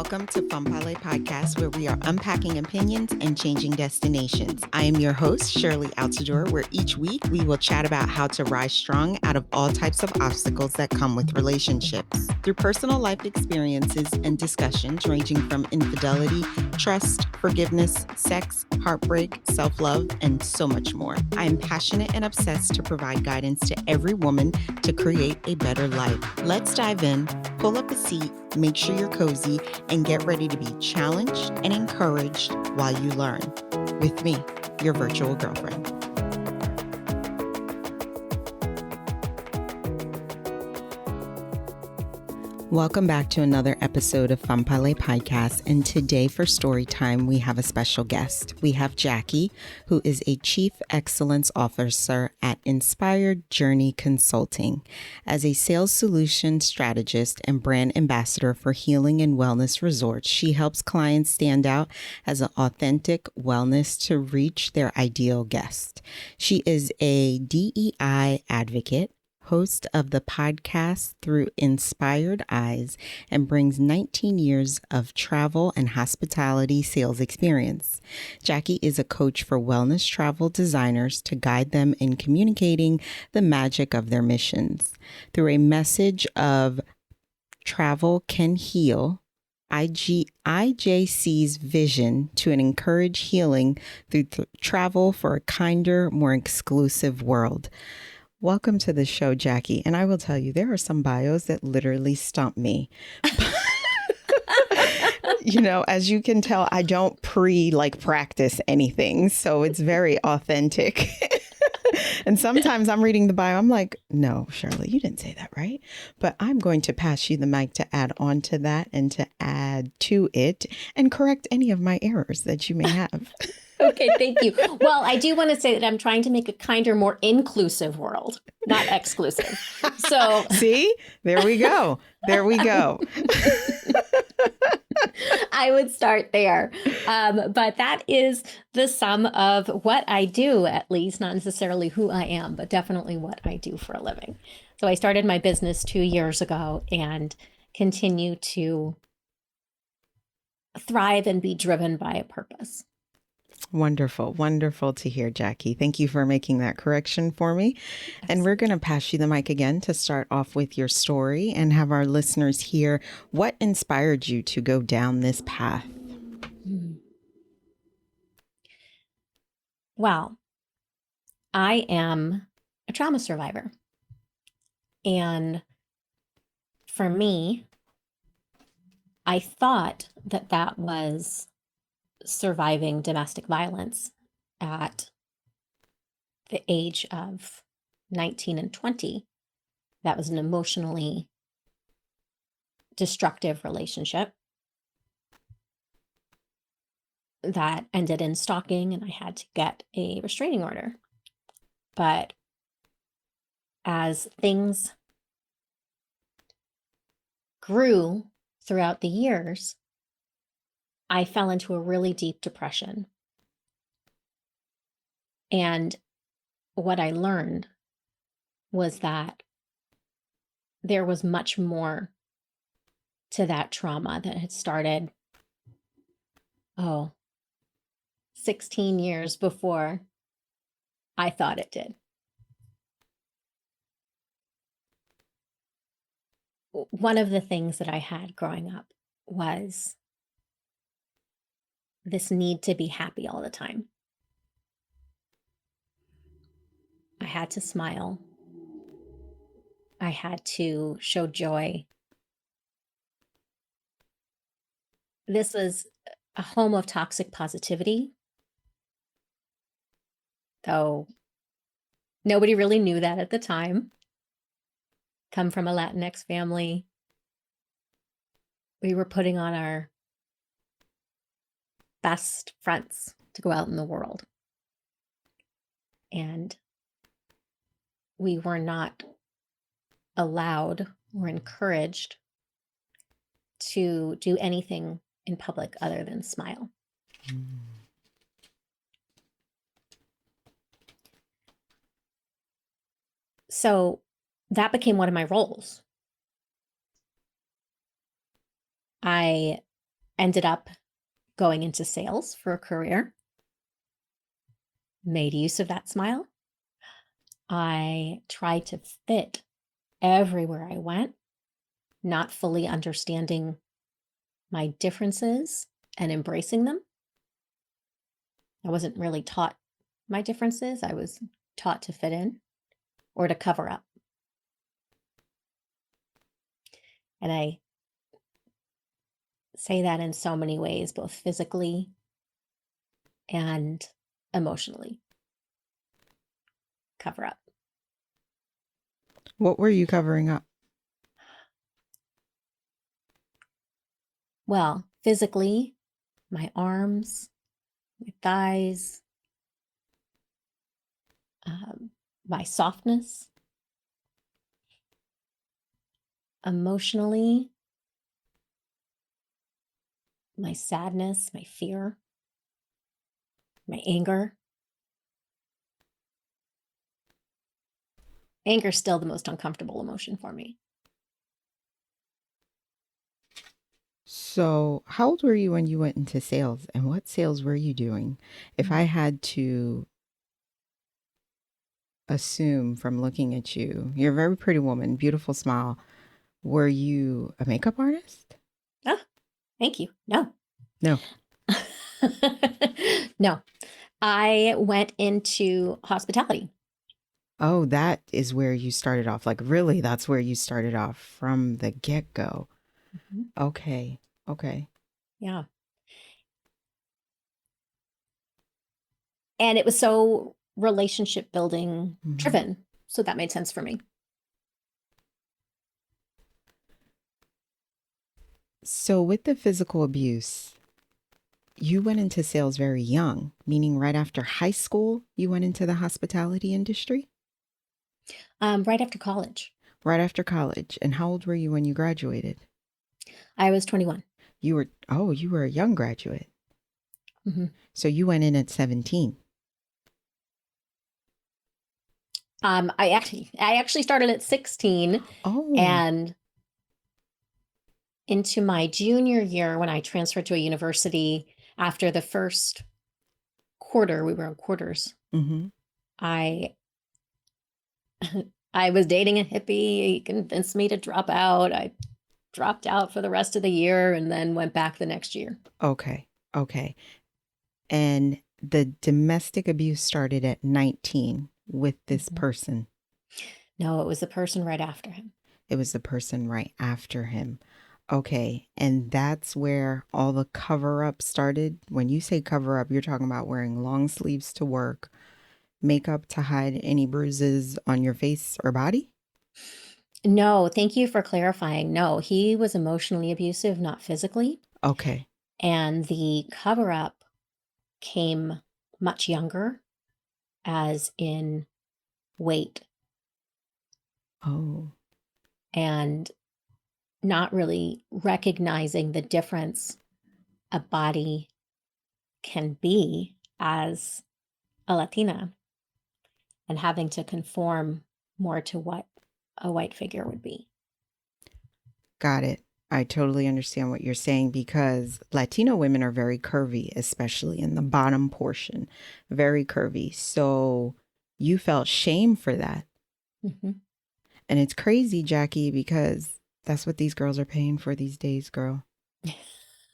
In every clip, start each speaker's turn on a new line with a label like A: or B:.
A: Welcome to Fun Palais Podcast, where we are unpacking opinions and changing destinations. I am your host, Sherley, where each week we will chat about how to rise strong out of all types of obstacles that come with relationships. Through personal life experiences and discussions ranging from infidelity, trust, forgiveness, sex, heartbreak, self-love, and so much more. I am passionate and obsessed to provide guidance to every woman to create a better life. Let's dive in, pull up a seat, make sure you're cozy, and get ready to be challenged and encouraged while you learn. With me, your virtual girlfriend. Welcome back to another episode of Fun Palais Podcast, and today for story time, we have a special guest. We have Jackie, who is a Chief Excellence Officer at Inspired Journey Consulting. As a sales solution strategist and brand ambassador for healing and wellness resorts, she helps clients stand out as an authentic wellness to reach their ideal guest. She is a DEI advocate, host of the podcast Through Inspired Eyes, and brings 19 years of travel and hospitality sales experience. Jackie is a coach for wellness travel designers to guide them in communicating the magic of their missions. Through a message of travel can heal, IJC's vision to encourage healing through travel for a kinder, more exclusive world. Welcome to the show, Jackie. And I will tell you, there are some bios that literally stump me. As you can tell, I don't practice anything. So it's very authentic. And sometimes I'm reading the bio, I'm like, no, Sherley, you didn't say that right. But I'm going to pass you the mic to add on to that and to add to it and correct any of my errors that you may have.
B: Okay, thank you. Well, I do want to say that I'm trying to make a kinder, more inclusive world, not exclusive. So
A: see, there we go. There we go.
B: I would start there. But that is the sum of what I do, at least, not necessarily who I am, but definitely what I do for a living. So I started my business 2 years ago and continue to thrive and be driven by a purpose.
A: Wonderful. Wonderful to hear, Jackie. Thank you for making that correction for me. And we're going to pass you the mic again to start off with your story and have our listeners hear what inspired you to go down this path.
B: Well, I am a trauma survivor. And for me, I thought that that was surviving domestic violence at the age of 19 and 20. That was an emotionally destructive relationship that ended in stalking, and I had to get a restraining order. But as things grew throughout the years, I fell into a really deep depression. And what I learned was that there was much more to that trauma that had started, 16 years before I thought it did. One of the things that I had growing up was this need to be happy all the time. I had to smile. I had to show joy. This was a home of toxic positivity, though nobody really knew that at the time. Come from a Latinx family. We were putting on our best fronts to go out in the world. And we were not allowed or encouraged to do anything in public other than smile. So that became one of my roles. I ended up going into sales for a career, made use of that smile. I tried to fit everywhere I went, not fully understanding my differences and embracing them. I wasn't really taught my differences. I was taught to fit in or to cover up. And I say that in so many ways, both physically and emotionally. Cover up.
A: What were you covering up?
B: Well, physically, my arms, my thighs, my softness. Emotionally, my sadness, my fear, my anger. Anger is still the most uncomfortable emotion for me.
A: So, how old were you when you went into sales, and what sales were you doing? If I had to assume from looking at you, you're a very pretty woman, beautiful smile. Were you a makeup artist?
B: Oh, thank you. No.
A: No.
B: No. I went into hospitality.
A: Oh, that is where you started off. Like, really, that's where you started off from the get-go.
B: Mhm.
A: Okay. Okay.
B: Yeah. And it was so relationship building driven. So that made sense for me.
A: So, with the physical abuse, you went into sales very young, meaning right after high school, you went into the hospitality industry?
B: Right after college,
A: Right after college. And how old were you when you graduated?
B: I was 21.
A: You were a young graduate.
B: Mm-hmm.
A: So you went in at 17.
B: I actually started at 16,
A: Oh.
B: and into my junior year when I transferred to a university after the first quarter, we were in quarters.
A: Mm-hmm.
B: I I was dating a hippie. He convinced me to drop out. I dropped out for the rest of the year and then went back the next year.
A: Okay. Okay. And the domestic abuse started at 19 with this
B: Mhm.
A: person.
B: No, it was the person right after him.
A: It was the person right after him. Okay. And that's where all the cover up started. When you say cover up, you're talking about wearing long sleeves to work, makeup to hide any bruises on your face or body?
B: No, thank you for clarifying. No, he was emotionally abusive, not physically.
A: Okay.
B: And the cover up came much younger, as in weight
A: Oh,
B: and not really recognizing the difference a body can be as a Latina and having to conform more to what a white figure would be.
A: got it. I totally understand what you're saying because Latino women are very curvy, especially in the bottom portion, very curvy. So you felt shame for that.
B: Mm-hmm.
A: And it's crazy, Jackie, because that's what these girls are paying for these days, girl.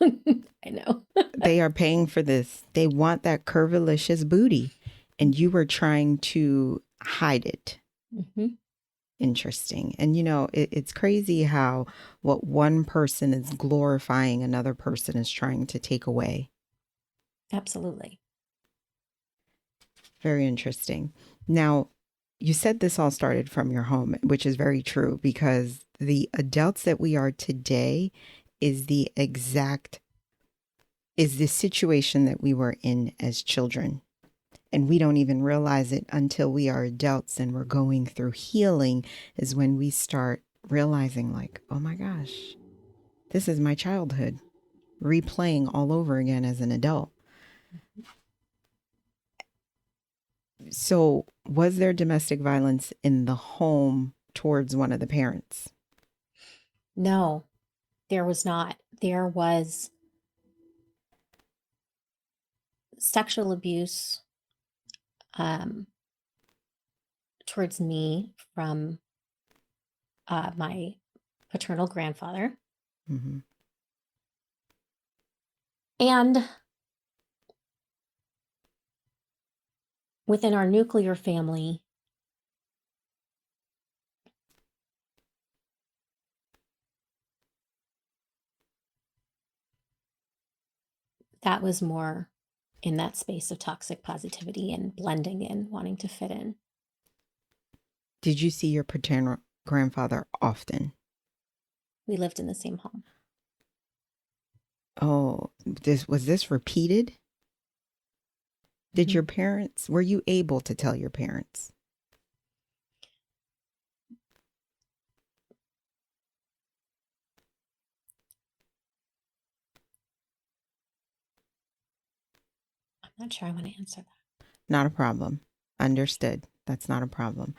B: I know.
A: They are paying for this. They want that curvilicious booty, and you were trying to hide it.
B: Mm-hmm.
A: Interesting. And it's crazy how what one person is glorifying, another person is trying to take away.
B: Absolutely.
A: Very interesting. Now, you said this all started from your home, which is very true because the adults that we are today is the situation that we were in as children. And we don't even realize it until we are adults and we're going through healing is when we start realizing like, oh my gosh, this is my childhood replaying all over again as an adult. So was there domestic violence in the home towards one of the parents?
B: No, there was not. There was sexual abuse towards me from my paternal grandfather.
A: Mm-hmm.
B: And within our nuclear family, that was more in that space of toxic positivity and blending in, wanting to fit in.
A: Did you see your paternal grandfather often?
B: We lived in the same home.
A: Oh, was this repeated? Did your parents, were you able to tell your parents?
B: I'm not sure I want to answer that.
A: Not a problem. Understood. That's not a problem.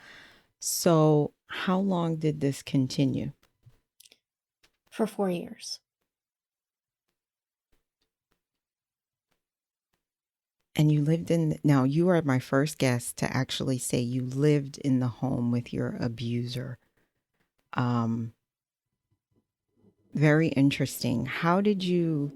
A: So, how long did this continue?
B: For 4 years.
A: And you lived now you are my first guest to actually say you lived in the home with your abuser. Very interesting. How did you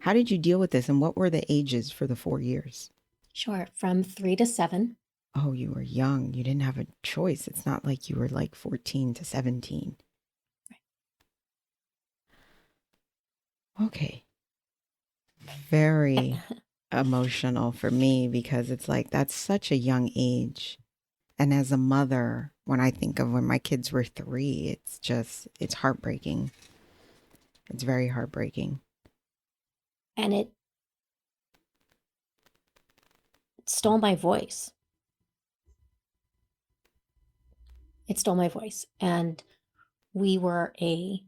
A: deal with this, and what were the ages for the 4 years?
B: Sure. From 3 to 7.
A: Oh, you were young. You didn't have a choice. It's not like you were like 14 to 17. Right. Okay. Very emotional for me because it's like that's such a young age. And as a mother, when I think of when my kids were 3, it's heartbreaking. It's very heartbreaking.
B: And it stole my voice. It stole my voice. And we were a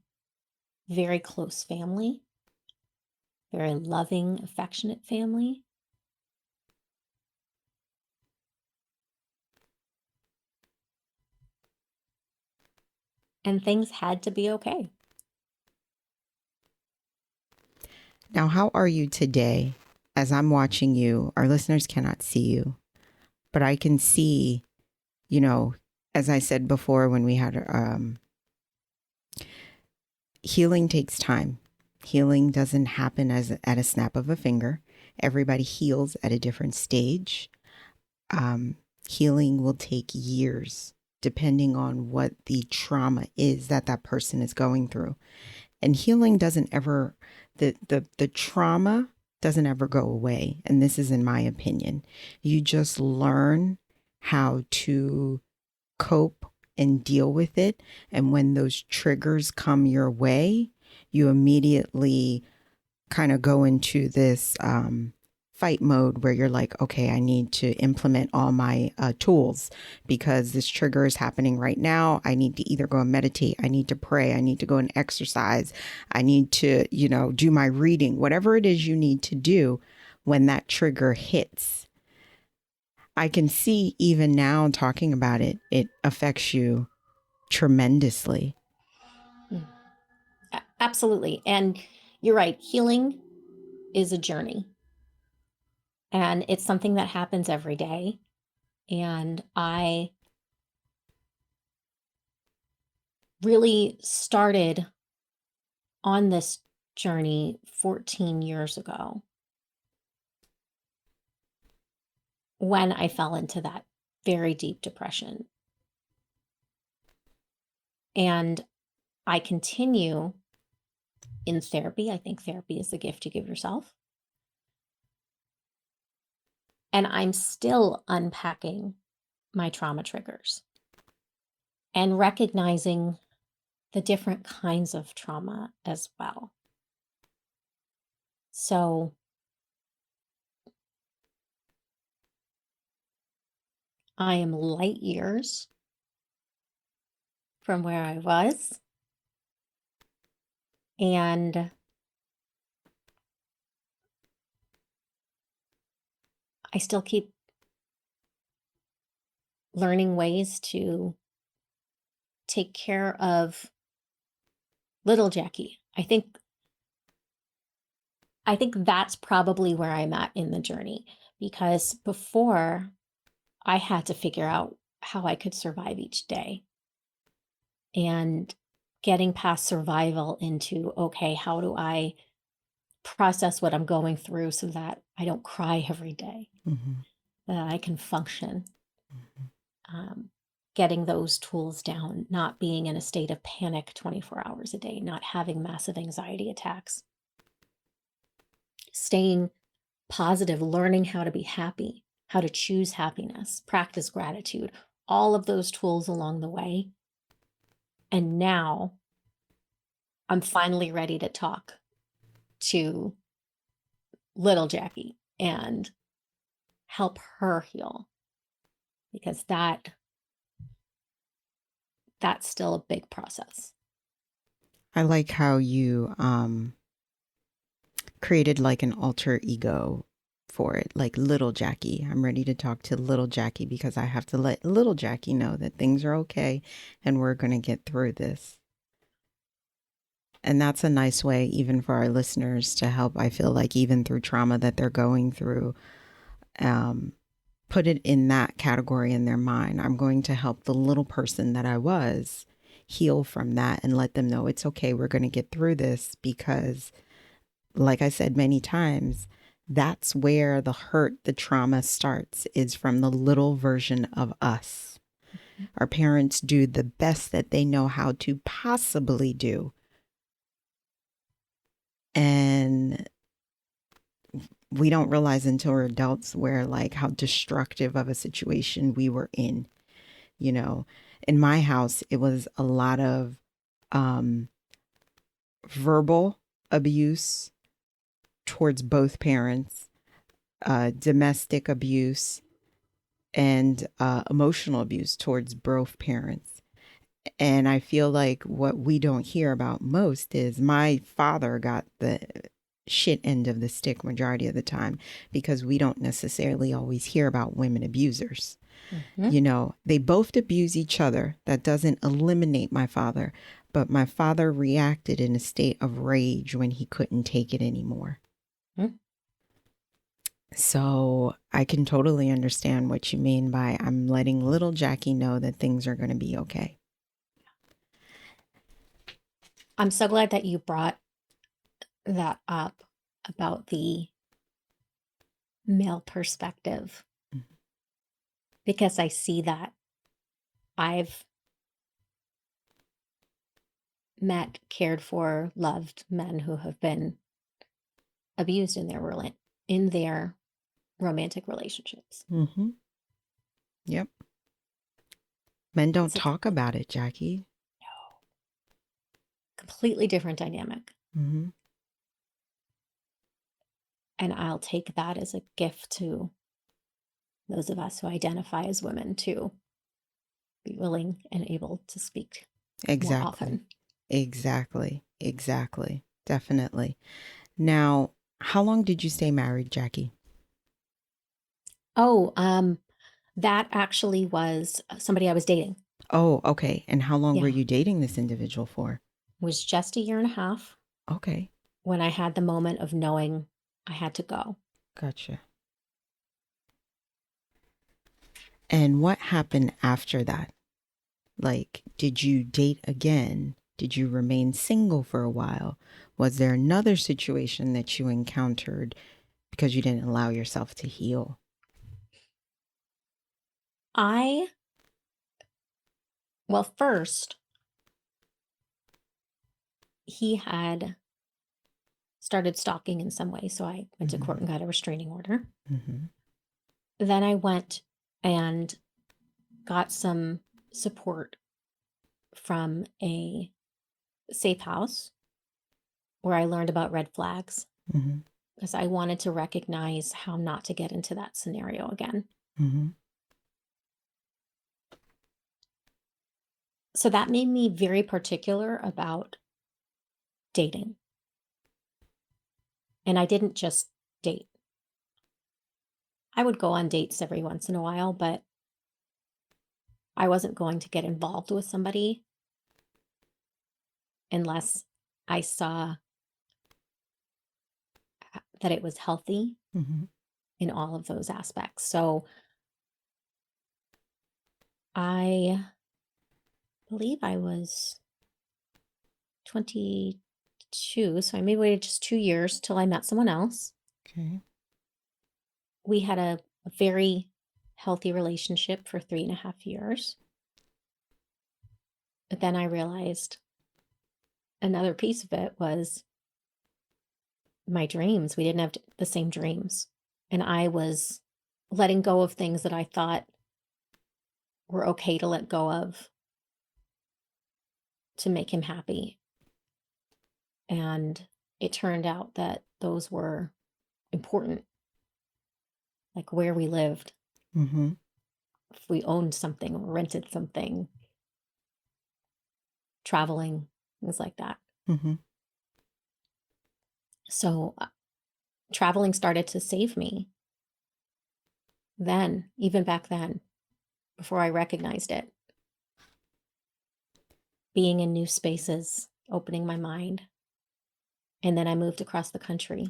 B: very close family, very loving, affectionate family. And things had to be okay.
A: Now, how are you today? As I'm watching you, our listeners cannot see you, but I can see, as I said before when we had healing takes time. Healing doesn't happen at a snap of a finger. Everybody heals at a different stage. Healing will take years, depending on what the trauma is that person is going through. And healing doesn't ever, the trauma doesn't ever go away. And this is in my opinion. You just learn how to cope and deal with it. And when those triggers come your way, you immediately kind of go into this fight mode where you're like, okay, I need to implement all my tools because this trigger is happening right now. I need to either go and meditate. I need to pray. I need to go and exercise. I need to, do my reading, whatever it is you need to do when that trigger hits. I can see even now talking about it, it affects you tremendously.
B: Absolutely. And you're right. Healing is a journey. And it's something that happens every day. And I really started on this journey 14 years ago when I fell into that very deep depression. And I continue in therapy. I think therapy is the gift you give yourself. And I'm still unpacking my trauma triggers and recognizing the different kinds of trauma as well. So I am light years from where I was. And I still keep learning ways to take care of little Jackie. I think I think that's probably where I'm at in the journey, because before I had to figure out how I could survive each day, and getting past survival into, okay, how do I process what I'm going through so that I don't cry every day,
A: Mhm.
B: that I can function.
A: Mhm.
B: Um, Getting those tools down, not being in a state of panic 24 hours a day, not having massive anxiety attacks, staying positive, learning how to be happy, how to choose happiness, practice gratitude, all of those tools along the way. And now I'm finally ready to talk to little Jackie and help her heal, because that's still a big process.
A: I like how you created like an alter ego for it, like little Jackie. I'm ready to talk to little Jackie because I have to let little Jackie know that things are okay and we're going to get through this. And that's a nice way, even for our listeners, to help. I feel like even through trauma that they're going through, um, put it in that category in their mind. I'm going to help the little person that I was heal from that and let them know it's okay. We're going to get through this because, like I said many times, that's where the hurt, the trauma starts, is from the little version of us. Our parents do the best that they know how to possibly do. And we don't realize until we're adults where, like, how destructive of a situation we were in. You know, in my house, it was a lot of um, verbal abuse towards both parents, domestic abuse, and emotional abuse towards both parents. And I feel like what we don't hear about most is my father got the shit end of the stick majority of the time because we don't necessarily always hear about women abusers.
B: Mm-hmm.
A: You know, they both abuse each other. That doesn't eliminate my father, but my father reacted in a state of rage when he couldn't take it anymore.
B: Mm-hmm.
A: So I can totally understand what you mean by I'm letting little Jackie know that things are going to be okay.
B: I'm so glad that you brought that up about the male perspective, because I see that. I've met, cared for, loved men who have been abused in their romantic relationships.
A: Mm-hmm. Yep. Men don't
B: It's a
A: talk about it, Jackie.
B: completely different dynamic.
A: Mm-hmm.
B: And I'll take that as a gift to those of us who identify as women to be willing and able to speak more
A: Exactly.
B: often.
A: Exactly. Exactly. Definitely. Now, how long did you stay married, Jackie?
B: Oh, that actually was somebody I was dating.
A: Oh, okay. And how long were
B: Yeah.
A: you dating this individual for?
B: Was just a year and a half
A: Okay.
B: when I had the moment of knowing I had to go.
A: Gotcha. And what happened after that? Like, did you date again? Did you remain single for a while? Was there another situation that you encountered because you didn't allow yourself to heal?
B: Well, first, he had started stalking in some way. So I went to court and got a restraining order.
A: Mm-hmm.
B: Then I went and got some support from a safe house where I learned about red flags,
A: Mm-hmm.
B: because I wanted to recognize how not to get into that scenario again.
A: Mm-hmm.
B: So that made me very particular about dating. And I didn't just date. I would go on dates every once in a while, but I wasn't going to get involved with somebody unless I saw that it was healthy
A: Mm-hmm.
B: in all of those aspects. So I believe I was 22. So I maybe waited just 2 years till I met someone else.
A: Okay.
B: We had a very healthy relationship for 3.5 years. But then I realized another piece of it was my dreams. We didn't have the same dreams. And I was letting go of things that I thought were okay to let go of to make him happy. And it turned out that those were important, like where we lived,
A: Mm-hmm.
B: if we owned something or rented something, traveling, things like that.
A: Mm-hmm.
B: So traveling started to save me then, even back then, before I recognized it. Being in new spaces, opening my mind. And then I moved across the country.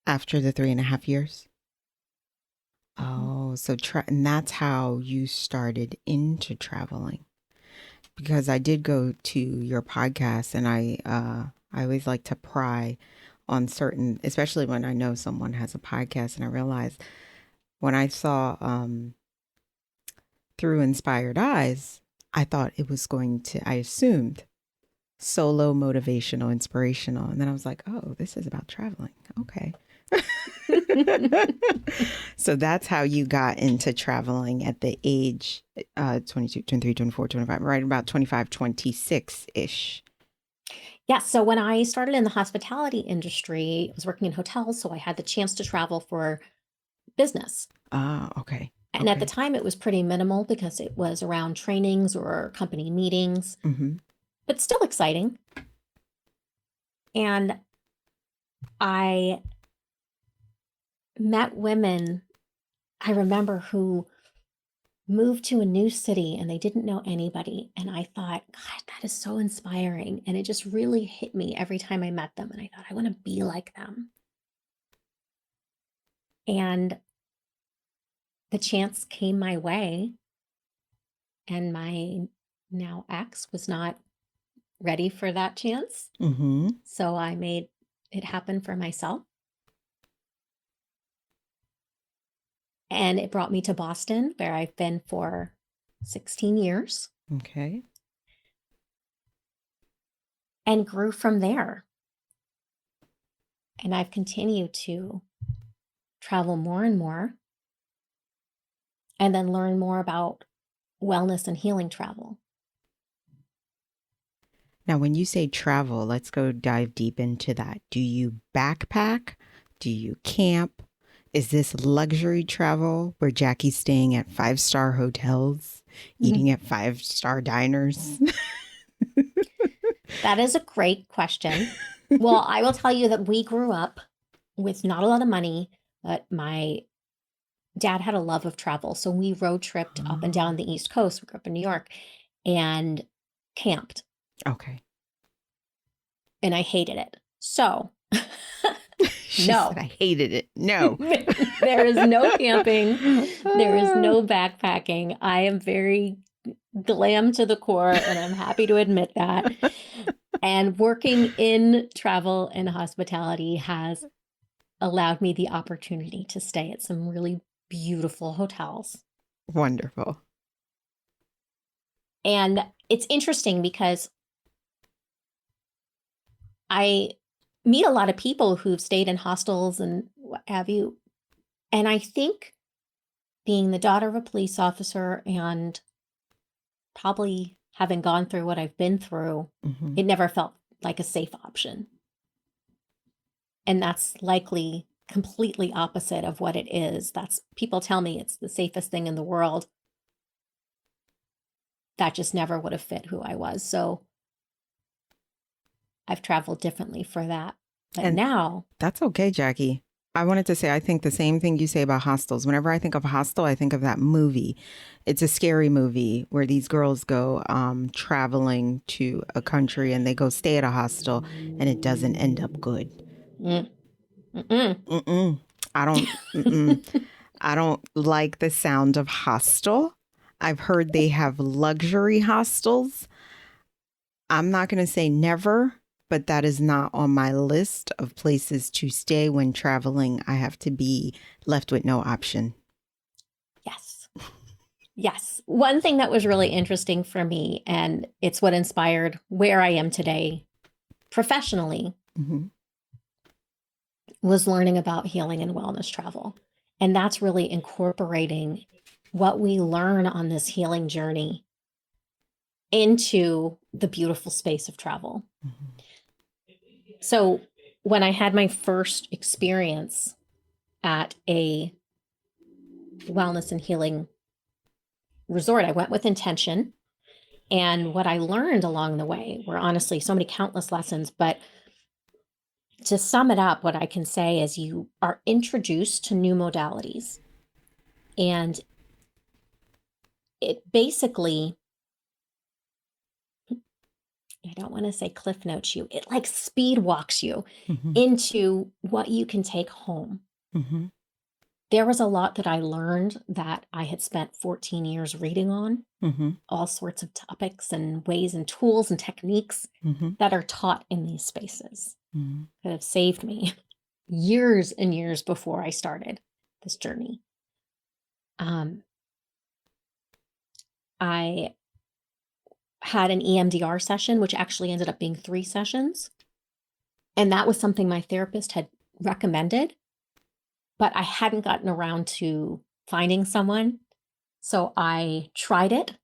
A: After the 3.5 years?
B: Mhm.
A: Oh, so and that's how you started into traveling. Because I did go to your podcast, and I always like to pry on certain, especially when I know someone has a podcast, and I realized when I saw Through Inspired Eyes, I thought it was going to, I assumed solo, motivational, inspirational. And then I was like, oh, this is about traveling. Okay. So that's how you got into traveling at the age 22, 23, 24, 25, right about 25, 26-ish.
B: Yeah. So when I started in the hospitality industry, I was working in hotels. So I had the chance to travel for business.
A: Ah, okay.
B: And at the
A: Okay.
B: time, it was pretty minimal because it was around trainings or company meetings,
A: Mm-hmm.
B: but still exciting. And I met women, I remember, who moved to a new city and they didn't know anybody. And I thought, God, that is so inspiring. And it just really hit me every time I met them. And I thought, I want to be like them. And the chance came my way. And my now ex was not ready for that chance.
A: Mm-hmm.
B: So I made it happen for myself. And it brought me to Boston, where I've been for 16 years
A: Okay.
B: and grew from there. And I've continued to travel more and more and then learn more about wellness and healing travel.
A: Now, when you say travel, let's go dive deep into that. Do you backpack? Do you camp? Is this luxury travel where Jackie's staying at 5-star hotels, eating at 5-star diners?
B: That is a great question. Well, I will tell you that we grew up with not a lot of money, but my dad had a love of travel. So we road tripped up and down the East Coast. We grew up in New York and camped.
A: Okay.
B: And I hated it. So,
A: She
B: no.
A: said, I hated it. No.
B: There is no camping. There is no backpacking. I am very glam to the core, and I'm happy to admit that. And working in travel and hospitality has allowed me the opportunity to stay at some really beautiful hotels.
A: Wonderful.
B: And it's interesting because I meet a lot of people who've stayed in hostels and what have you. And I think being the daughter of a police officer and probably having gone through what I've been through,
A: Mm-hmm.
B: it never felt like a safe option. And that's likely completely opposite of what it is. That's people tell me it's the safest thing in the world. That just never would have fit who I was. So I've traveled differently for that. But
A: And
B: now
A: that's okay, Jackie. I wanted to say, I think the same thing you say about hostels. Whenever I think of hostel, I think of that movie. It's a scary movie where these girls go traveling to a country and they go stay at a hostel and it doesn't end up good.
B: Mm. Mm-mm.
A: Mm-mm. I don't. Mm-mm. I don't like the sound of hostel. I've heard they have luxury hostels. I'm not going to say never, but that is not on my list of places to stay when traveling. I have to be left with no option.
B: Yes. Yes. One thing that was really interesting for me, and it's what inspired where I am today professionally,
A: Mm-hmm.
B: was learning about healing and wellness travel. And that's really incorporating what we learn on this healing journey into the beautiful space of travel.
A: Mm-hmm.
B: So when I had my first experience at a wellness and healing resort, I went with intention. And what I learned along the way were honestly so many countless lessons. But to sum it up, what I can say is you are introduced to new modalities. And it basically, I don't want to say cliff notes you, it like speed walks you
A: Mm-hmm.
B: into what you can take home.
A: Mm-hmm.
B: There was a lot that I learned that I had spent 14 years reading on,
A: Mm-hmm.
B: all sorts of topics and ways and tools and techniques
A: Mm-hmm.
B: that are taught in these spaces
A: Mm-hmm.
B: that have saved me years and years before I started this journey. I had an EMDR session, which actually ended up being 3 sessions. And that was something my therapist had recommended, but I hadn't gotten around to finding someone. So I tried it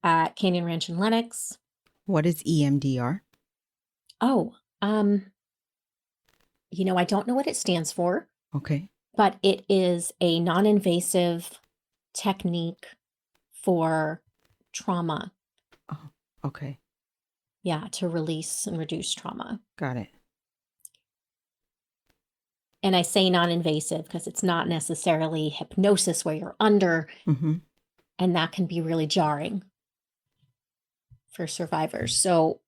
B: at Canyon Ranch in Lenox.
A: What is EMDR?
B: Oh, I don't know what it stands for,
A: Okay.
B: but it is a non-invasive technique for trauma.
A: Oh, okay.
B: Yeah, to release and reduce trauma.
A: Got it.
B: And I say non-invasive because it's not necessarily hypnosis where you're under,
A: Mm-hmm.
B: and that can be really jarring for survivors. So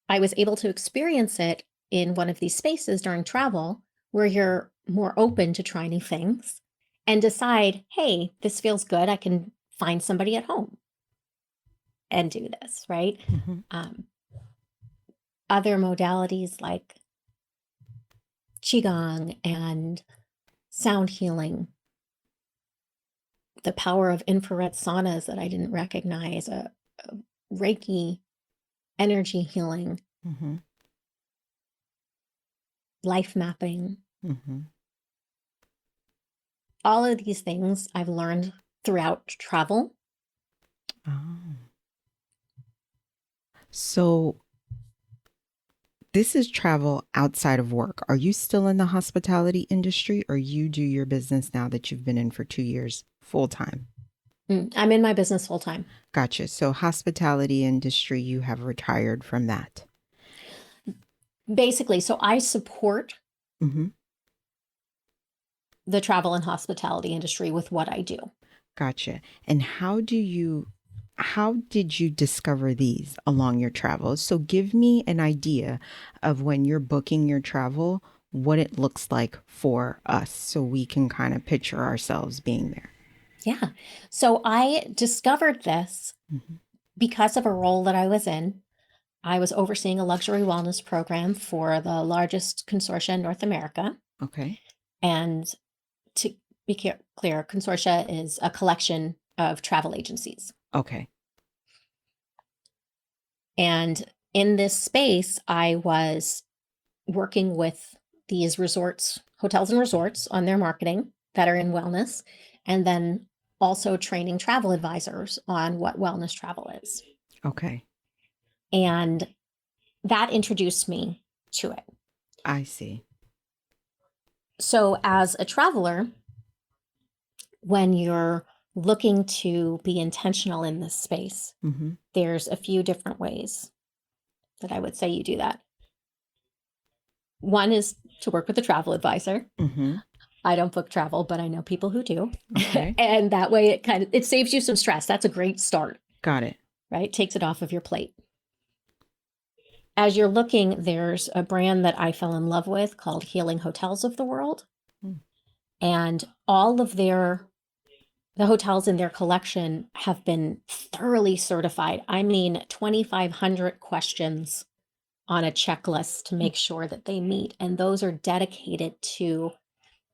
B: I was able to experience it in one of these spaces during travel where you're more open to try new things and decide, hey, this feels good. I can find somebody at home and do this, right?
A: Mm-hmm.
B: Other modalities like Qigong and sound healing, the power of infrared saunas that I didn't recognize, a Reiki, energy healing,
A: Mm-hmm.
B: life mapping.
A: Mm-hmm.
B: All of these things I've learned throughout travel.
A: Oh. So this is travel outside of work. Are you still in the hospitality industry, or you do your business now that you've been in for 2 years full time?
B: I'm in my business full time.
A: Gotcha. So hospitality industry, you have retired from that.
B: Basically, so I support
A: Mm-hmm.
B: the travel and hospitality industry with what I do.
A: Gotcha. And how did you discover these along your travels? So give me an idea of when you're booking your travel, what it looks like for us so we can kind of picture ourselves being there.
B: Yeah. So I discovered this
A: Mm-hmm.
B: because of a role that I was in. I was overseeing a luxury wellness program for the largest consortia in North America.
A: Okay.
B: And to be clear, consortia is a collection of travel agencies.
A: Okay.
B: And in this space, I was working with these resorts, hotels and resorts on their marketing that are in wellness, and then also training travel advisors on what wellness travel is.
A: Okay.
B: And that introduced me to it.
A: I see.
B: So as a traveler, when you're looking to be intentional in this space,
A: Mm-hmm.
B: there's a few different ways that I would say you do that. One is to work with a travel advisor.
A: Mm-hmm.
B: I don't book travel, but I know people who do.
A: Okay.
B: And that way it saves you some stress. That's a great start,
A: Got it.
B: right? Takes it off of your plate. as you're looking, there's a brand that I fell in love with called Healing Hotels of the World.
A: Hmm.
B: And all of the hotels in their collection have been thoroughly certified. I mean, 2,500 questions on a checklist to make sure that they meet. And those are dedicated to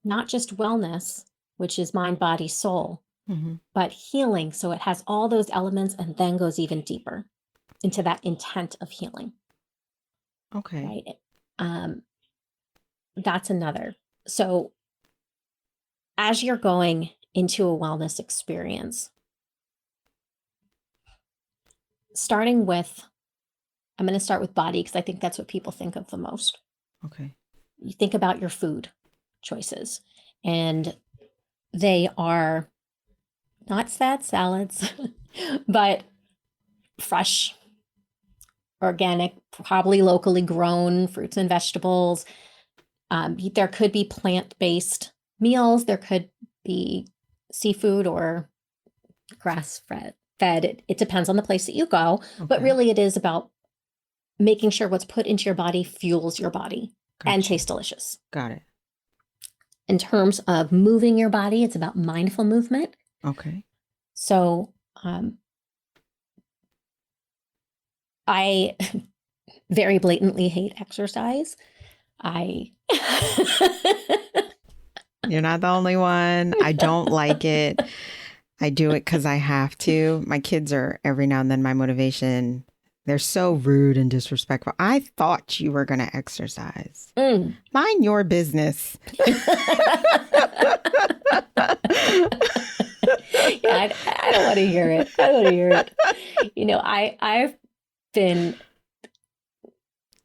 B: not just wellness, which is mind, body, soul,
A: Mm-hmm.
B: but healing. So it has all those elements and then goes even deeper into that intent of healing.
A: Okay.
B: Right. That's another. So as you're going into a wellness experience, starting with, I'm going to start with body because I think that's what people think of the most.
A: Okay.
B: You think about your food choices, and they are not sad salads, but fresh, organic, probably locally grown fruits and vegetables. There could be plant-based meals. There could be seafood or grass-fed. It depends on the place that you go, but
A: Okay.
B: really it is about making sure what's put into your body fuels your body and
A: Gotcha.
B: tastes delicious.
A: Got it.
B: In terms of moving your body, it's about mindful movement.
A: Okay.
B: So I very blatantly hate exercise.
A: You're not the only one. I don't like it. I do it because I have to. My kids are every now and then my motivation. They're so rude and disrespectful. I thought you were going to exercise. Mind your business.
B: Yeah, I don't want to hear it. I don't want to hear it. I've been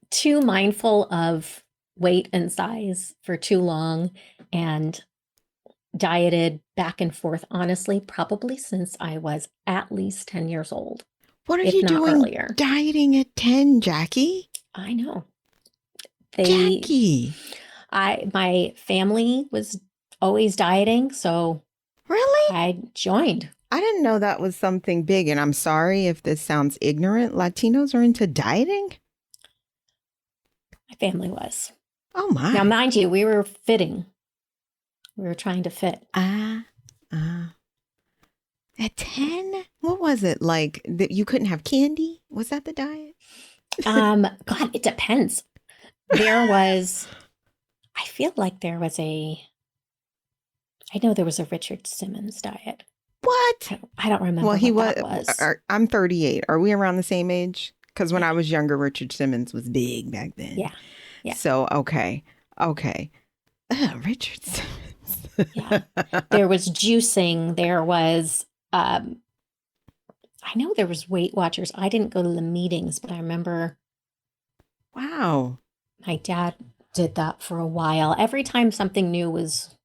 B: too mindful of weight and size for too long and dieted back and forth, honestly, probably since I was at least 10 years old.
A: What are
B: if
A: you
B: not
A: doing
B: earlier.
A: dieting at 10, Jackie?
B: I know.
A: Jackie.
B: My family was always dieting, so
A: Really?
B: I joined.
A: I didn't know that was something big, and I'm sorry if this sounds ignorant. Latinos are into dieting?
B: My family was.
A: Oh, my.
B: Now, mind you, we were fitting. We were trying to fit.
A: At 10? What was it? Like, that you couldn't have candy? Was that the diet?
B: God, it depends. I feel like I know there was a Richard Simmons diet.
A: What?
B: I don't remember
A: Well,
B: that was.
A: I'm 38. Are we around the same age? Because when I was younger, Richard Simmons was big back then.
B: Yeah.
A: So, okay. Richard Simmons.
B: Yeah. There was juicing. There was, I know there was Weight Watchers. I didn't go to the meetings, but I remember.
A: Wow.
B: My dad did that for a while. Every time something new was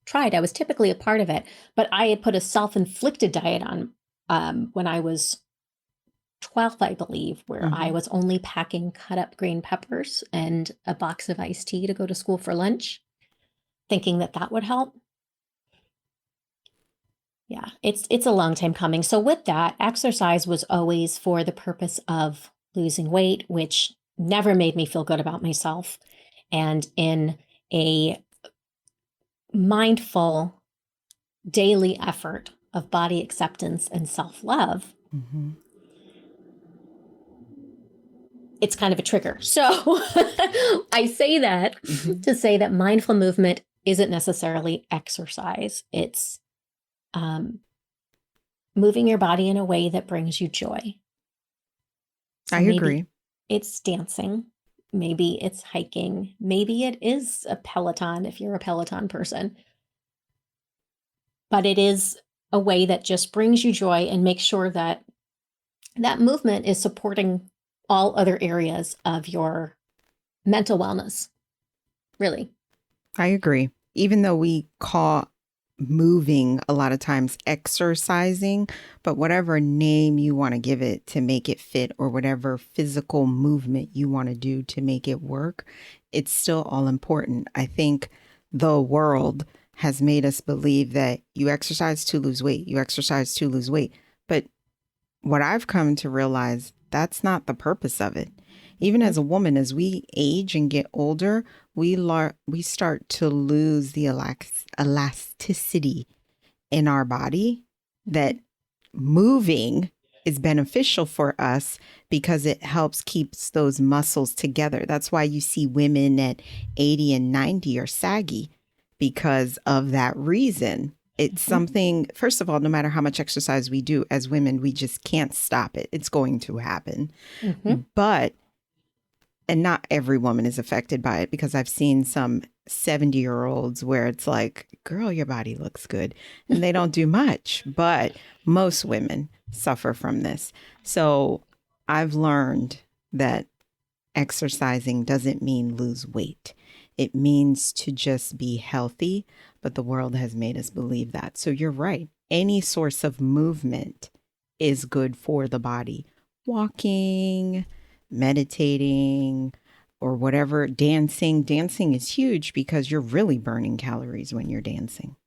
B: tried, I was typically a part of it. But I had put a self-inflicted diet on when I was 12, I believe, where I was only packing cut up green peppers and a box of iced tea to go to school for lunch, thinking that would help. Yeah, it's a long time coming. So with that, exercise was always for the purpose of losing weight, which never made me feel good about myself. And in a mindful daily effort of body acceptance and self-love, it's kind of a trigger. So I say that to say that mindful movement isn't necessarily exercise. It's moving your body in a way that brings you joy. So
A: I agree.
B: It's dancing. Maybe it's hiking. Maybe it is a Peloton if you're a Peloton person. But it is a way that just brings you joy and makes sure that that movement is supporting all other areas of your mental wellness. Really.
A: I agree. Even though we call moving a lot of times exercising, but whatever name you want to give it to make it fit, or whatever physical movement you want to do to make it work, it's still all important. I think the world has made us believe that you exercise to lose weight, But what I've come to realize, That's not the purpose of it. Even as a woman, as we age and get older, we start to lose the elasticity in our body that moving is beneficial for us because it helps keeps those muscles together. That's why you see women at 80 and 90 are saggy because of that reason. It's something, first of all, no matter how much exercise we do as women, we just can't stop it. It's going to happen. But, and not every woman is affected by it, because I've seen some 70-year-olds where it's like, girl, your body looks good. And they don't do much. But most women suffer from this. So I've learned that exercising doesn't mean lose weight. It means to just be healthy, but the world has made us believe that. So you're right. Any source of movement is good for the body. Walking, meditating, or whatever, dancing. Dancing is huge because you're really burning calories when you're dancing.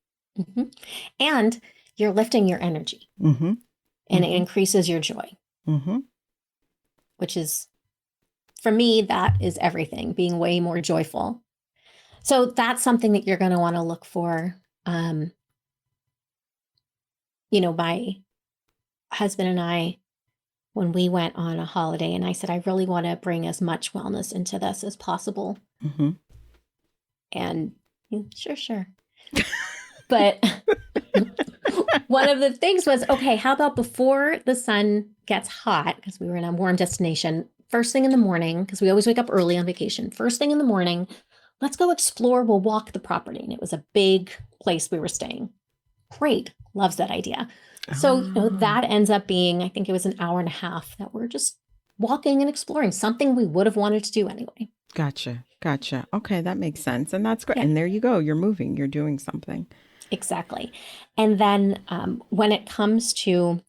B: And you're lifting your energy. And it increases your joy. Which is, for me, that is everything, being way more joyful. So that's something that you're going to want to look for. My husband and I, when we went on a holiday, and I said, I really want to bring as much wellness into this as possible. And sure. But one of the things was, okay, how about before the sun gets hot, because we were in a warm destination, first thing in the morning, because we always wake up early on vacation, first thing in the morning, let's go explore. We'll walk the property. And it was a big place we were staying. Great. Loves that idea. So, that ends up being, I think it was an hour and a half that we're just walking and exploring, something we would have wanted to do anyway.
A: Gotcha. Okay, that makes sense. And that's great. Yeah. And there you go. You're moving. You're doing something.
B: Exactly. And then when it comes to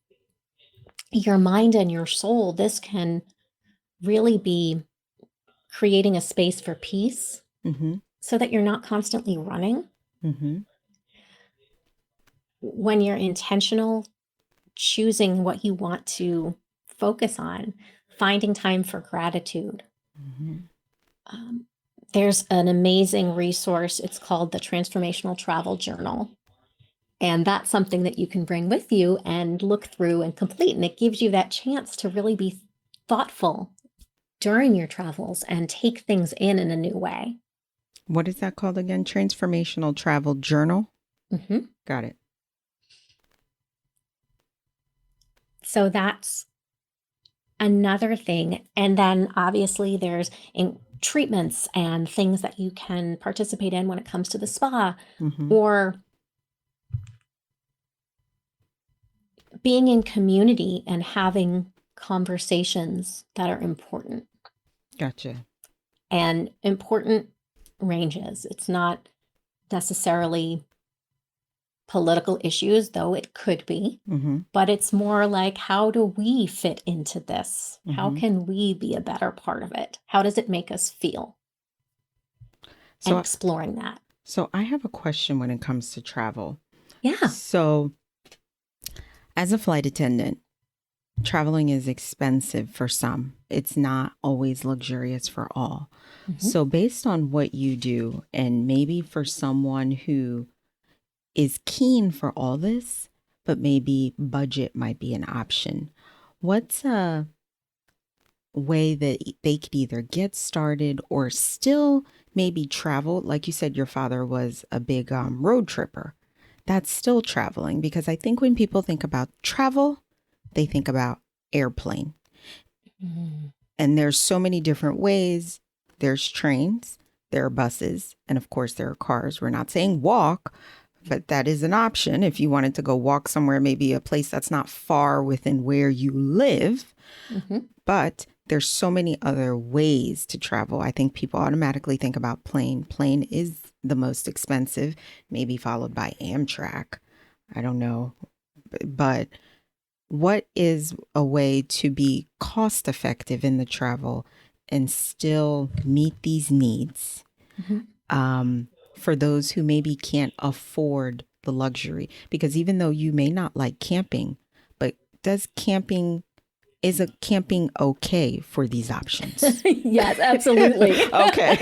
B: your mind and your soul, this can really be creating a space for peace so that you're not constantly running. When you're intentional, choosing what you want to focus on, finding time for gratitude. There's an amazing resource. It's called the Transformational Travel Journal. And that's something that you can bring with you and look through and complete. And it gives you that chance to really be thoughtful during your travels and take things in a new way.
A: What is that called again? Transformational Travel Journal? Got it.
B: So that's another thing. And then obviously there's treatments and things that you can participate in when it comes to the spa or being in community and having conversations that are important.
A: Gotcha.
B: And important ranges. It's not necessarily political issues, though it could be, but it's more like, how do we fit into this? How can we be a better part of it? How does it make us feel? So, and exploring that.
A: So I have a question when it comes to travel.
B: Yeah.
A: So as a flight attendant, traveling is expensive for some. It's not always luxurious for all. So based on what you do, and maybe for someone who is keen for all this, but maybe budget might be an option, what's a way that they could either get started or still maybe travel? Like you said, your father was a big road tripper. That's still traveling, because I think when people think about travel, they think about airplane. And there's so many different ways. There's trains, there are buses, and of course there are cars. We're not saying walk, but that is an option if you wanted to go walk somewhere, maybe a place that's not far within where you live. But there's so many other ways to travel. I think people automatically think about plane. Plane is the most expensive, maybe followed by Amtrak. I don't know. But what is a way to be cost effective in the travel and still meet these needs for those who maybe can't afford the luxury? Because even though you may not like camping, but does camping Is a camping okay for these options?
B: Yes, absolutely.
A: Okay.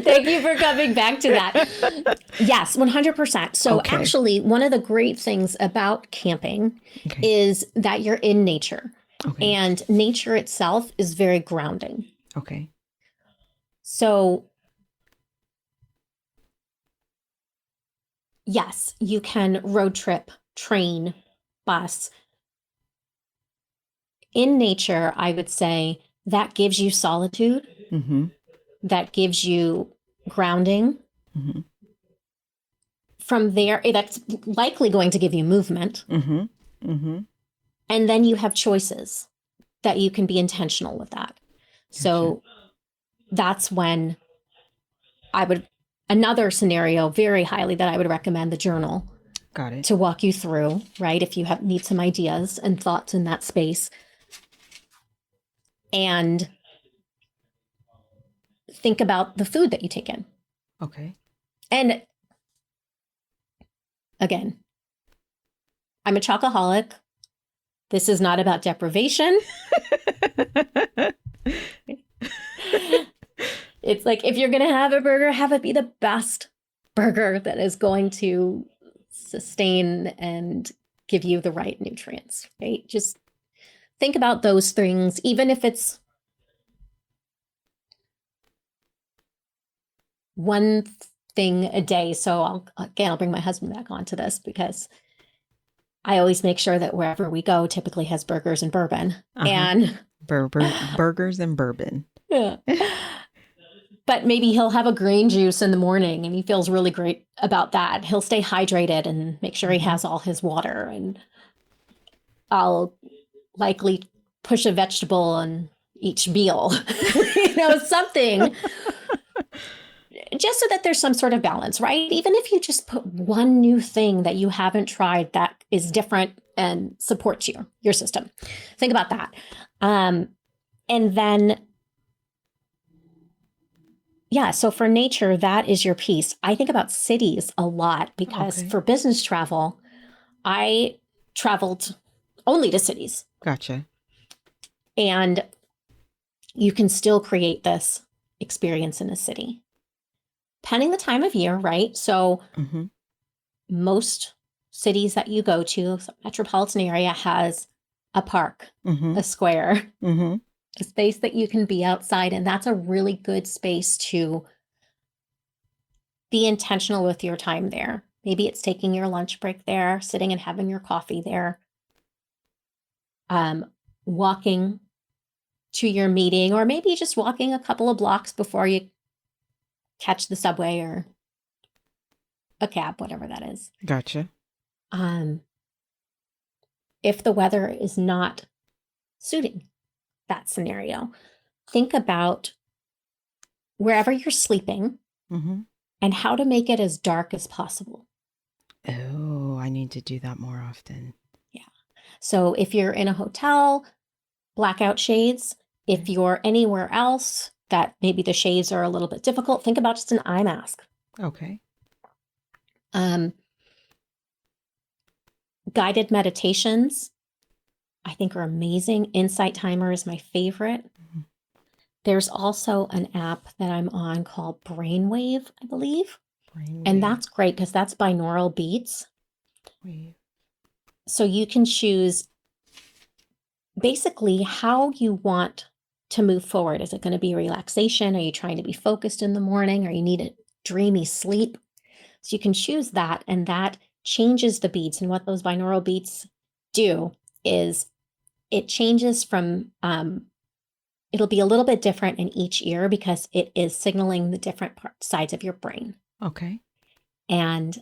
B: Thank you for coming back to that. Yes, 100%. So
A: Okay.
B: actually, one of the great things about camping is that you're in nature.
A: Okay.
B: And nature itself is very grounding.
A: Okay.
B: So yes, you can road trip, train, bus. In nature, I would say that gives you solitude,
A: Mm-hmm.
B: that gives you grounding.
A: Mm-hmm.
B: From there, that's likely going to give you movement.
A: Mm-hmm. Mm-hmm.
B: And then you have choices that you can be intentional with that. So that's when another scenario very highly that I would recommend the journal.
A: Got it.
B: To walk you through, right? If you need some ideas and thoughts in that space. And think about the food that you take in.
A: Okay.
B: And again, I'm a chocoholic. This is not about deprivation. It's like, if you're going to have a burger, have it be the best burger that is going to sustain and give you the right nutrients, right? Just think about those things, even if it's one thing a day. So I'll bring my husband back onto this because I always make sure that wherever we go typically has burgers and bourbon. And
A: burgers and bourbon.
B: Yeah. But maybe he'll have a green juice in the morning and he feels really great about that. He'll stay hydrated and make sure he has all his water. And I'll likely push a vegetable on each meal, something. Just so that there's some sort of balance, right? Even if you just put one new thing that you haven't tried that is different and supports your system. Think about that. And then, so for nature, that is your piece. I think about cities a lot because for business travel, I traveled only to cities.
A: Gotcha.
B: And you can still create this experience in a city. Depending the time of year, right? So most cities that you go to, metropolitan area has a park, a square, a space that you can be outside. And that's a really good space to be intentional with your time there. Maybe it's taking your lunch break there, sitting and having your coffee there, walking to your meeting, or maybe just walking a couple of blocks before you catch the subway or a cab, whatever that is.
A: Gotcha.
B: If the weather is not suiting that scenario, think about wherever you're sleeping and how to make it as dark as possible.
A: Oh, I need to do that more often.
B: Yeah. So if you're in a hotel, blackout shades. If you're anywhere else that maybe the shades are a little bit difficult, think about just an eye mask.
A: Okay.
B: Guided meditations, I think, are amazing. Insight Timer is my favorite. There's also an app that I'm on called Brainwave, I believe. And that's great because that's binaural beats. So you can choose basically how you want to move forward. Is it going to be relaxation? Are you trying to be focused in the morning? Or you need a dreamy sleep? So you can choose that, and that changes the beats. And what those binaural beats do is it changes from, it'll be a little bit different in each ear because it is signaling the different sides of your brain.
A: Okay.
B: And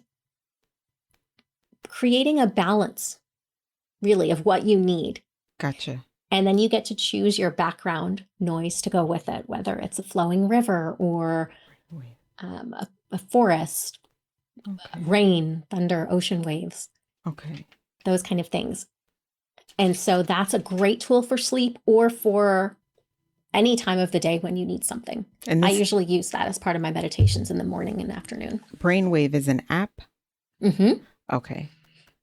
B: creating a balance, really, of what you need.
A: Gotcha.
B: And then you get to choose your background noise to go with it, whether it's a flowing river or a forest, rain, thunder, ocean waves. Okay. Those kind of things. And so that's a great tool for sleep or for any time of the day when you need something. And I usually use that as part of my meditations in the morning and afternoon.
A: Brainwave is an app?
B: Mm-hmm.
A: Okay.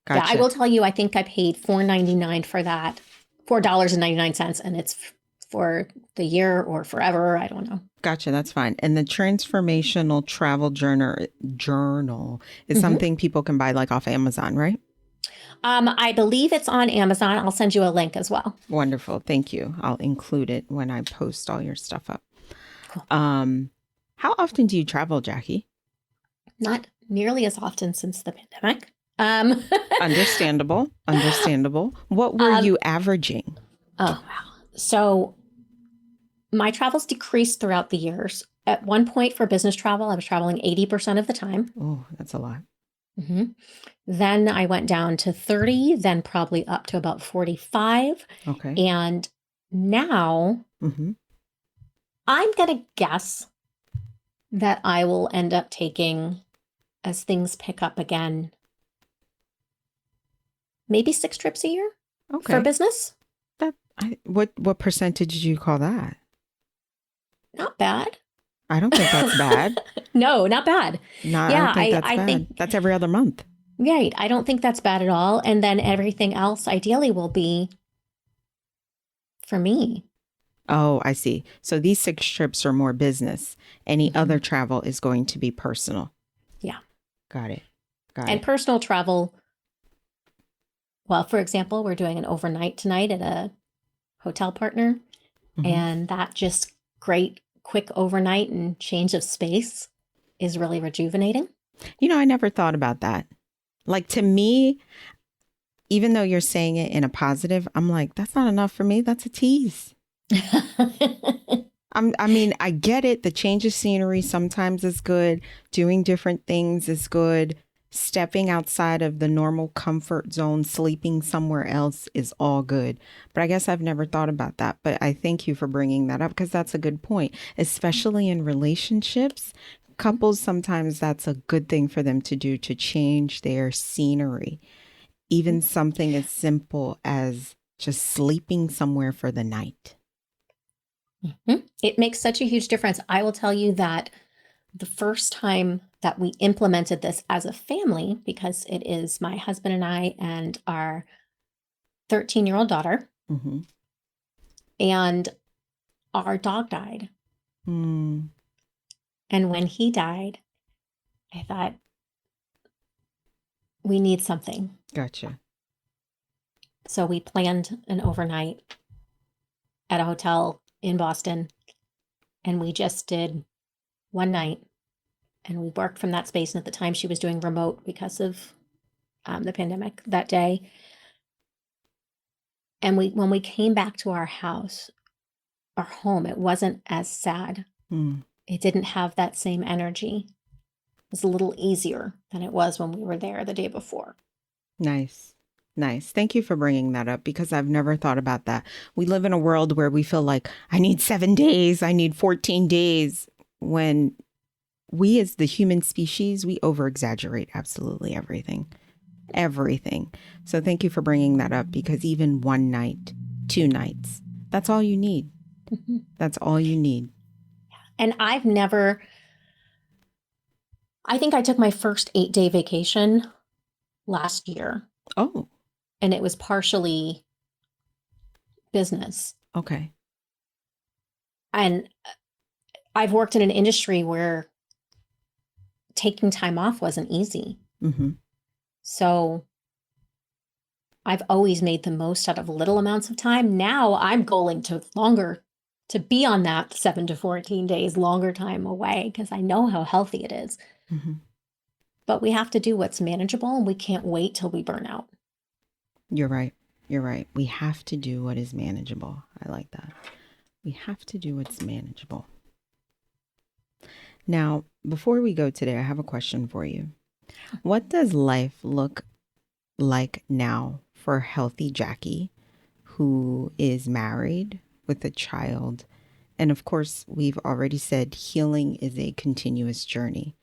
A: Gotcha.
B: Yeah, I will tell you, I think I paid $4.99 for that $4.99, and it's for the year or forever. I don't know.
A: Gotcha. That's fine. And the transformational travel journal is
B: Mhm.
A: something people can buy like off Amazon, right?
B: I believe it's on Amazon. I'll send you a link as well.
A: Wonderful. Thank you. I'll include it when I post all your stuff up.
B: Cool.
A: How often do you travel, Jackie?
B: Not nearly as often since the pandemic.
A: Understandable. Understandable. What were you averaging?
B: Oh, wow. So my travels decreased throughout the years. At one point for business travel, I was traveling 80% of the time.
A: Oh, that's a lot.
B: Mm-hmm. Then I went down to 30, then probably up to about 45.
A: Okay.
B: And now I'm going to guess that I will end up taking, as things pick up again, maybe 6 trips a year for business.
A: What percentage do you call that?
B: Not bad.
A: I don't think that's bad.
B: No, not bad.
A: No,
B: Yeah,
A: I don't think that's
B: I
A: bad.
B: think
A: That's every other month.
B: right. I don't think that's bad at all. And then everything else ideally will be for me.
A: Oh, I see. So these 6 trips are more business. Any other travel is going to be personal.
B: Yeah.
A: Got it.
B: And personal travel, well, for example, we're doing an overnight tonight at a hotel partner, and that just great, quick overnight and change of space is really rejuvenating.
A: You know, I never thought about that. Like, to me, even though you're saying it in a positive, I'm like, that's not enough for me. That's a tease. I mean, I get it. The change of scenery sometimes is good. Doing different things is good. Stepping outside of the normal comfort zone, sleeping somewhere else is all good. But I guess I've never thought about that. But I thank you for bringing that up because that's a good point, especially in relationships. Couples, sometimes that's a good thing for them to do, to change their scenery. Even something as simple as just sleeping somewhere for the night.
B: It makes such a huge difference. I will tell you that the first time that we implemented this as a family, because it is my husband and I and our 13-year-old daughter, and our dog died. And when he died, I thought, we need something.
A: Gotcha.
B: So we planned an overnight at a hotel in Boston, and we just did one night, and we worked from that space. And at the time she was doing remote because of the pandemic that day. And when we came back to our house, our home, it wasn't as sad. It didn't have that same energy. It was a little easier than it was when we were there the day before.
A: Nice. Nice. Thank you for bringing that up because I've never thought about that. We live in a world where we feel like I need 7 days, I need 14 days, when we as the human species, we over exaggerate absolutely everything. Everything. So thank you for bringing that up because even one night, 2 nights, that's all you need. That's all you need.
B: And I think I took my first 8-day vacation last year.
A: Oh.
B: And it was partially business.
A: Okay.
B: And I've worked in an industry where taking time off wasn't easy. So I've always made the most out of little amounts of time. Now I'm going to longer, to be on that 7 to 14 days, longer time away, because I know how healthy it is. But we have to do what's manageable, and we can't wait till we burn out.
A: You're right. You're right. We have to do what is manageable. I like that. We have to do what's manageable. Now, before we go today, I have a question for you. What does life look like now for healthy Jackie, who is married with a child? And of course, we've already said healing is a continuous journey.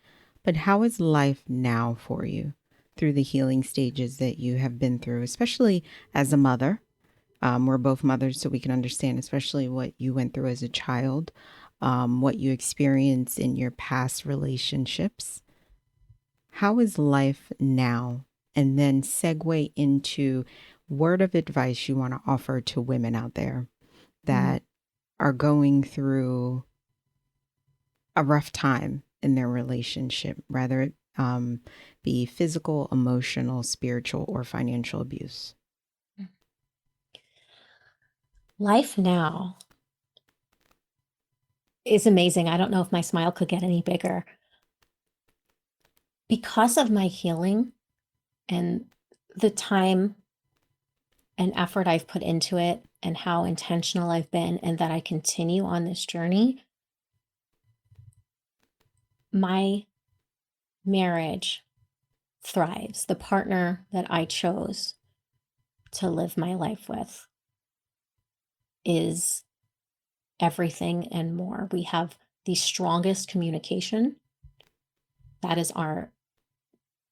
A: But how is life now for you through the healing stages that you have been through, especially as a mother? We're both mothers, so we can understand, especially what you went through as a child, what you experienced in your past relationships. How is life now? And then segue into word of advice you want to offer to women out there
B: Mm.
A: that are going through a rough time in their relationship, whether it be physical, emotional, spiritual, or financial abuse?
B: Life now is amazing. I don't know if my smile could get any bigger. Because of my healing and the time and effort I've put into it and how intentional I've been, and that I continue on this journey, my marriage thrives. The partner that I chose to live my life with is everything and more. We have the strongest communication. That is our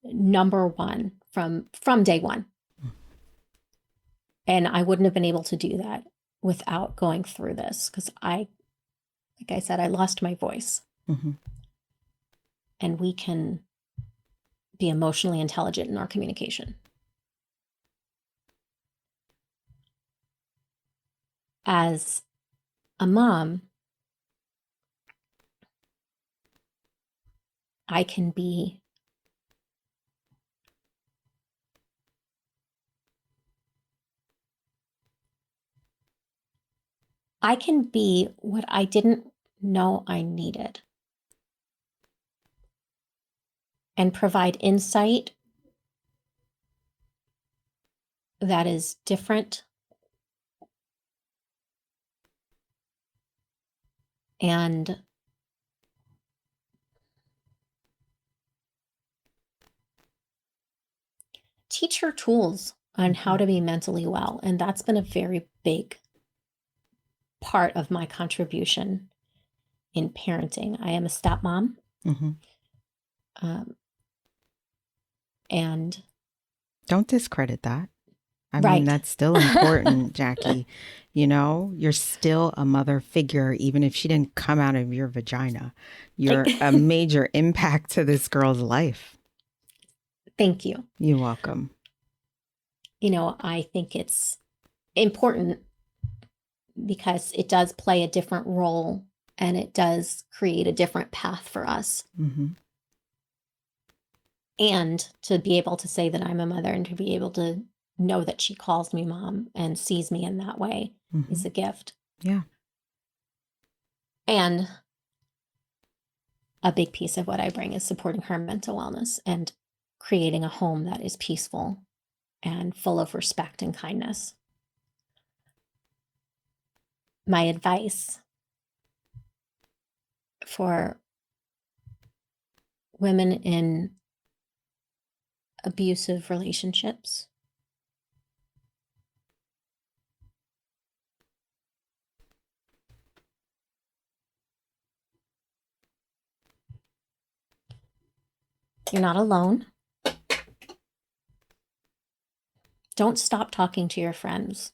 B: number one from day one. And I wouldn't have been able to do that without going through this, because like I said, I lost my voice.
A: Mm-hmm.
B: And we can be emotionally intelligent in our communication. As a mom, I can be what I didn't know I needed, and provide insight that is different and teach her tools on how to be mentally well. And that's been a very big part of my contribution in parenting. I am a stepmom.
A: Mm-hmm.
B: And
A: Don't discredit that. I
B: right.
A: mean, that's still important, Jackie. You know, you're still a mother figure, even if she didn't come out of your vagina. You're a major impact to this girl's life.
B: Thank you.
A: You're welcome.
B: You know, I think it's important because it does play a different role, and it does create a different path for us.
A: Mm-hmm.
B: And to be able to say that I'm a mother, and to be able to know that she calls me mom and sees me in that way is a gift.
A: Yeah.
B: And a big piece of what I bring is supporting her mental wellness and creating a home that is peaceful and full of respect and kindness. My advice for women in abusive relationships: you're not alone. Don't stop talking to your friends.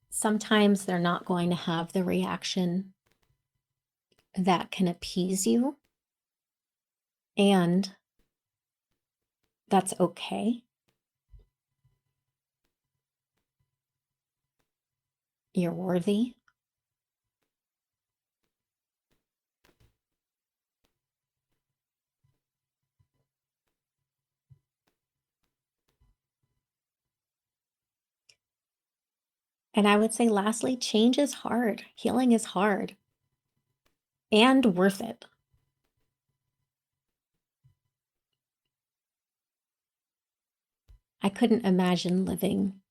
B: Sometimes they're not going to have the reaction that can appease you, and that's okay. You're worthy. And I would say, lastly, change is hard. Healing is hard and worth it. I couldn't imagine living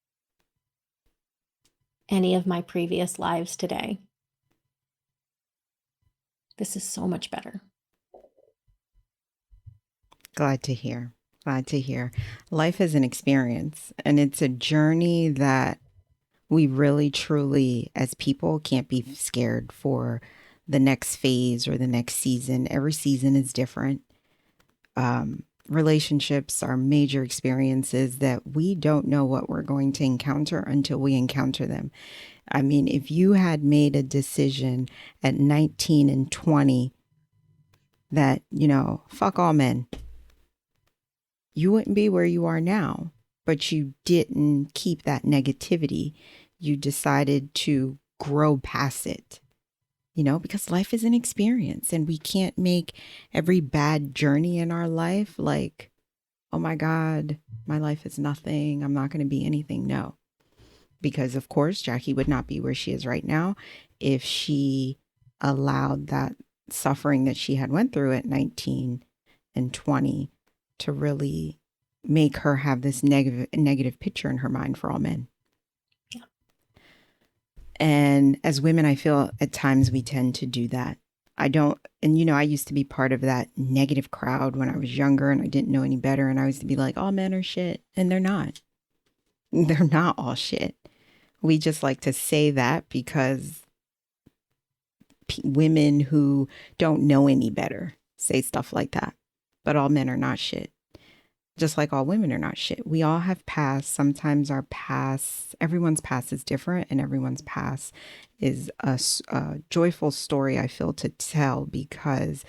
B: any of my previous lives today. This is so much better.
A: Glad to hear. Glad to hear. Life is an experience, and it's a journey that we really, truly, as people, can't be scared for the next phase or the next season. Every season is different. Relationships are major experiences that we don't know what we're going to encounter until we encounter them. I mean, if you had made a decision at 19 and 20 that, you know, fuck all men, you wouldn't be where you are now. But you didn't keep that negativity. You decided to grow past it, because life is an experience and we can't make every bad journey in our life like, oh my God, my life is nothing. I'm not going to be anything. No, because of course, Jackie would not be where she is right now if she allowed that suffering that she had went through at 19 and 20 to really make her have this negative picture in her mind for all men. And as women, I feel at times we tend to do that. I used to be part of that negative crowd when I was younger and I didn't know any better. And I used to be like, all men are shit. And they're not. They're not all shit. We just like to say that because women who don't know any better say stuff like that. But all men are not shit. Just like all women are not shit. We all have past. Sometimes everyone's past is different, and everyone's past is a joyful story, I feel, to tell, because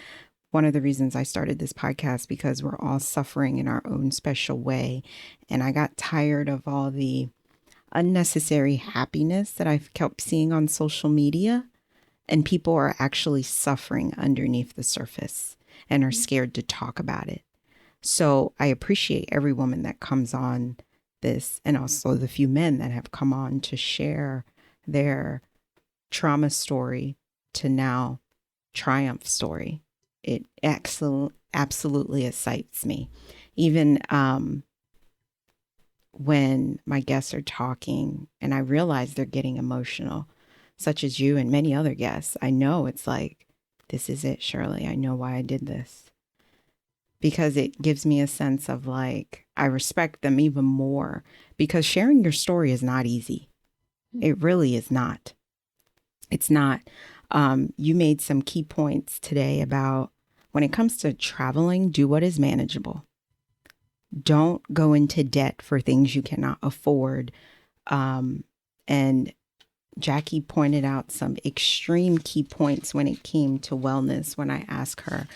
A: one of the reasons I started this podcast, because we're all suffering in our own special way. And I got tired of all the unnecessary happiness that I've kept seeing on social media. And people are actually suffering underneath the surface and are scared to talk about it. So I appreciate every woman that comes on this, and also the few men that have come on to share their trauma story to now triumph story. It absolutely excites me. Even when my guests are talking and I realize they're getting emotional, such as you and many other guests, I know it's like, this is it, Sherley. I know why I did this. Because it gives me a sense of like, I respect them even more, because sharing your story is not easy. It really is not. It's not. You made some key points today about when it comes to traveling, do what is manageable. Don't go into debt for things you cannot afford. And Jackie pointed out some extreme key points when it came to wellness when I asked her.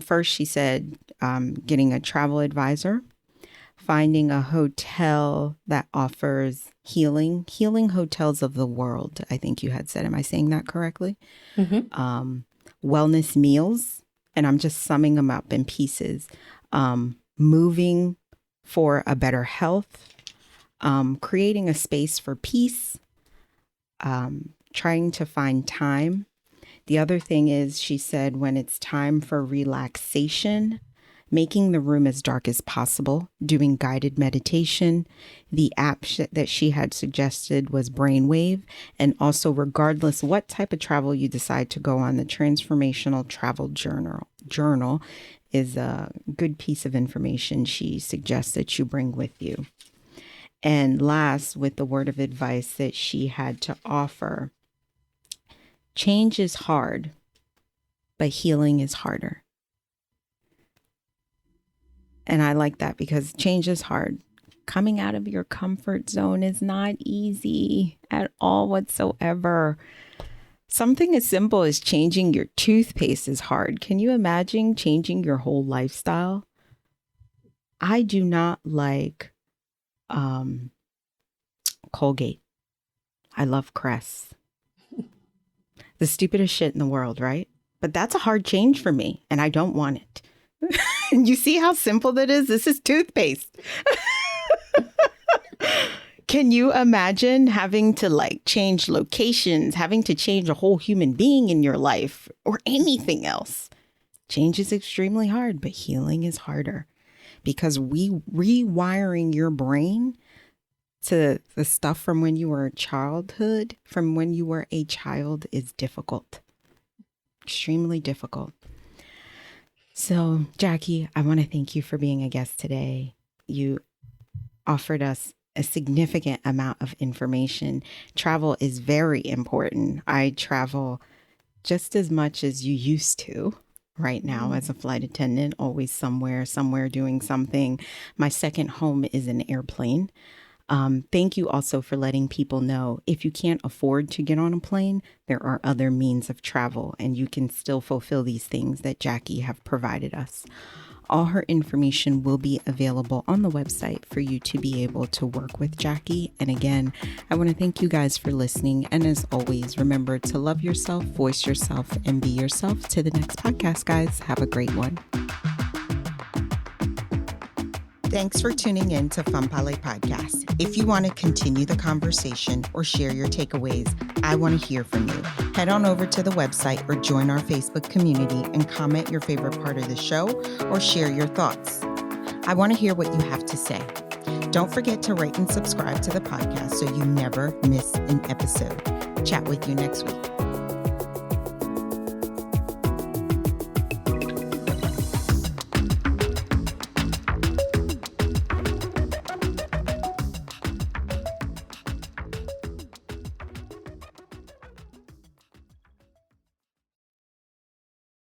A: First, she said getting a travel advisor, finding a hotel that offers healing hotels of the world. I think you had said, am I saying that correctly? Mm-hmm. Wellness meals, and I'm just summing them up in pieces. Moving for a better health, creating a space for peace, trying to find time. The other thing is, she said, when it's time for relaxation, making the room as dark as possible, doing guided meditation. The app that she had suggested was Brainwave. And also, regardless what type of travel you decide to go on, the Transformational Travel Journal is a good piece of information she suggests that you bring with you. And last, with the word of advice that she had to offer, change is hard, but healing is harder. And I like that, because change is hard. Coming out of your comfort zone is not easy at all whatsoever. Something as simple as changing your toothpaste is hard. Can you imagine changing your whole lifestyle? I do not like Colgate. I love Crest. The stupidest shit in the world, right? But that's a hard change for me, and I don't want it. You see how simple that is? This is toothpaste. Can you imagine having to change locations, having to change a whole human being in your life, or anything else? Change is extremely hard, but healing is harder, because rewiring your brain to the stuff from when you were a child is difficult. Extremely difficult. So, Jackie, I want to thank you for being a guest today. You offered us a significant amount of information. Travel is very important. I travel just as much as you used to right now as a flight attendant, always somewhere doing something. My second home is an airplane. Thank you also for letting people know, if you can't afford to get on a plane, there are other means of travel, and you can still fulfill these things that Jackie have provided us. All her information will be available on the website for you to be able to work with Jackie. And again, I want to thank you guys for listening. And as always, remember to love yourself, voice yourself, and be yourself. To the next podcast, guys. Have a great one. Thanks for tuning in to Fanpale Podcast. If you want to continue the conversation or share your takeaways, I want to hear from you. Head on over to the website or join our Facebook community and comment your favorite part of the show or share your thoughts. I want to hear what you have to say. Don't forget to rate and subscribe to the podcast so you never miss an episode. Chat with you next week.